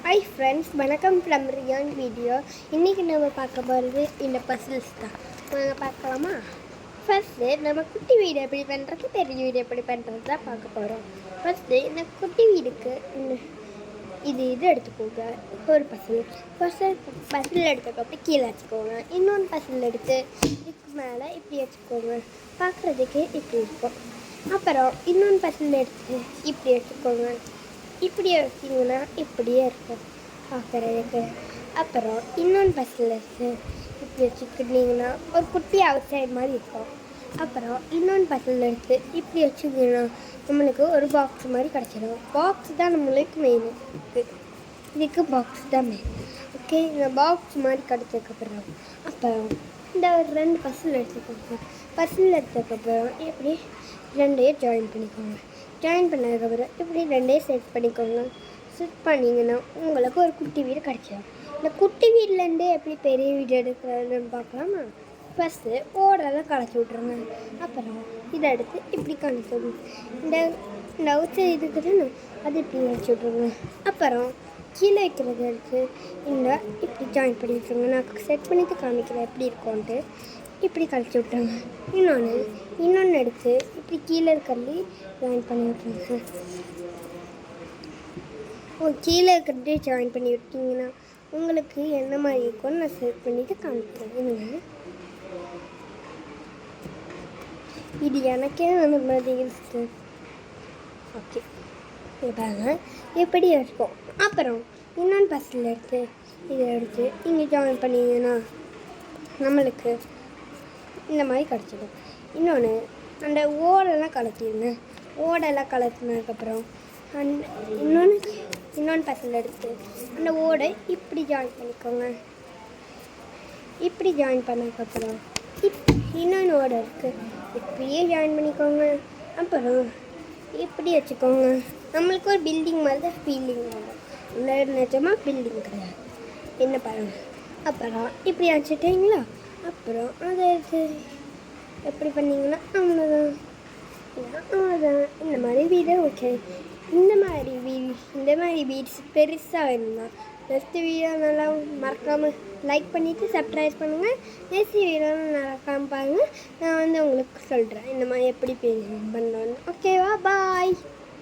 Hi friends, வணக்கம் from Ryan video. இன்றைக்கி நம்ம பார்க்க போகிறது இந்த பசில்ஸ் தான். நாங்கள் பார்க்கலாமா? ஃபஸ்ட்டு நம்ம குட்டி வீடு எப்படி பண்ணுறது, பெரிய வீடு எப்படி பண்ணுறது தான் பார்க்க போகிறோம். ஃபஸ்ட்டு இந்த குட்டி வீடுக்கு இது எடுத்துக்கோங்க. ஒரு ஃபஸ்ட்டு பசில் எடுத்துக்கோங்க, கீழே வச்சுக்கோங்க. இன்னொன்று பசில் எடுத்து இதுக்கு மேலே இப்படி வச்சுக்கோங்க. பார்க்குறதுக்கு இப்படி இருக்கும். அப்புறம் இன்னொன்று பசில் எடுத்து இப்படி எடுத்துக்கோங்க. இப்படியே வச்சிங்கன்னா இப்படியே இருக்கும் பார்க்குறதுக்கு. அப்புறம் இன்னொன்று பஸ்ஸில் இப்படி வச்சுக்கிட்டிங்கன்னா ஒரு குட்டி அவுட் சைடு மாதிரி இருக்கும். அப்புறம் இன்னொன்று பஸ்ஸில் எடுத்து இப்படி வச்சுக்கிங்கன்னா நம்மளுக்கு ஒரு பாக்ஸ் மாதிரி கிடச்சிடும். பாக்ஸ் தான் நம்மளுக்கு மெயின். இதுக்கு பாக்ஸ் தான் மெயின். ஓகே, இந்த பாக்ஸ் மாதிரி கிடச்சதுக்கப்புறம் அப்புறம் இந்த ஒரு 2 பஸ்ஸில் எடுத்துக்கோங்க. பஸ்ஸில் எடுத்ததுக்கப்புறம் இப்படி 2ஐயும் ஜாயின் பண்ணிக்கோங்க. ஜாயின் பண்ணதுக்கப்புறம் இப்படி 2ஐயும் செட் பண்ணிக்கோங்க. செட் பண்ணிங்கன்னா உங்களுக்கு ஒரு குட்டி வீடு கிடச்சிடும். இந்த குட்டி வீட்டிலேருந்து எப்படி பெரிய வீடு எடுக்கிறதுன்னு பார்க்கலாமா? ஃபஸ்ட்டு ஓடெல்லாம் களைச்சி விட்ருங்க. அப்புறம் இதை எடுத்து இப்படி கழிச்சு விட்ருங்க. இந்த அவுச்சு இருக்குதுன்னு அது இப்படி வச்சு விட்ருங்க. அப்புறம் கீழே வைக்கிறது எடுத்து இப்படி ஜாயின் பண்ணி விட்ருங்க. நான் செட் பண்ணிட்டு காமிக்கிறேன் எப்படி இருக்கும்ன்ட்டு. இப்படி கழிச்சு விட்ருங்க. இன்னொன்று எடுத்து இப்படி கீழே இருக்கிறது ஜாயின் பண்ணி விட்ருங்க. கீழே இருக்கிறதே ஜாயின் பண்ணி விட்டிங்கன்னா உங்களுக்கு என்ன மாதிரி இருக்கும்னு நான் செட் பண்ணிவிட்டு காமிக்கிறேன். இது எனக்கே அந்த மாதிரி இருக்கு. ஓகே, பாருங்க எப்படி இருக்கும். அப்புறம் இன்னொன்று பஸ்ஸில் எடுத்து இதை எடுத்து இங்கே ஜாயின் பண்ணிங்கன்னா நம்மளுக்கு இந்த மாதிரி கிடச்சிடும். இன்னொன்று அந்த ஓடெல்லாம் கலத்திடுங்க. ஓடெல்லாம் கலத்தினதுக்கப்புறம் இன்னொன்று பஸ்ஸில் எடுத்து அந்த ஓடை இப்படி ஜாயின் பண்ணிக்கோங்க. இப்படி ஜாயின் பண்ணதுக்கப்புறம் இன்னொன்று ஓடை இருக்குது, இப்படியே ஜாயின் பண்ணிக்கோங்க. அப்புறம் இப்படி வச்சுக்கோங்க. நம்மளுக்கு ஒரு பில்டிங் மாதிரி தான் ஃபீலிங் ஆகும். உள்ள நிஜமாக பில்டிங் கிடையாது. என்ன பாருங்கள். அப்புறம் இப்படி வச்சுட்டிங்களா? அப்புறம் அதை எப்படி பண்ணிங்கன்னா அவ்வளோதான். இந்த மாதிரி வீடு ஓகே. இந்த மாதிரி வீட்ஸ் பெருசாக வேணும்னா நெக்ஸ்ட் வீடியோ நல்லா மறக்காமல் லைக் பண்ணிவிட்டு சப்ஸ்கிரைப் பண்ணுங்கள். நெக்ஸ்ட் வீடியோ மறக்காமல் பாருங்கள். நான் உங்களுக்கு சொல்கிறேன் இந்த மாதிரி எப்படி பண்ணணும்னு. ஓகேவா? பாய்.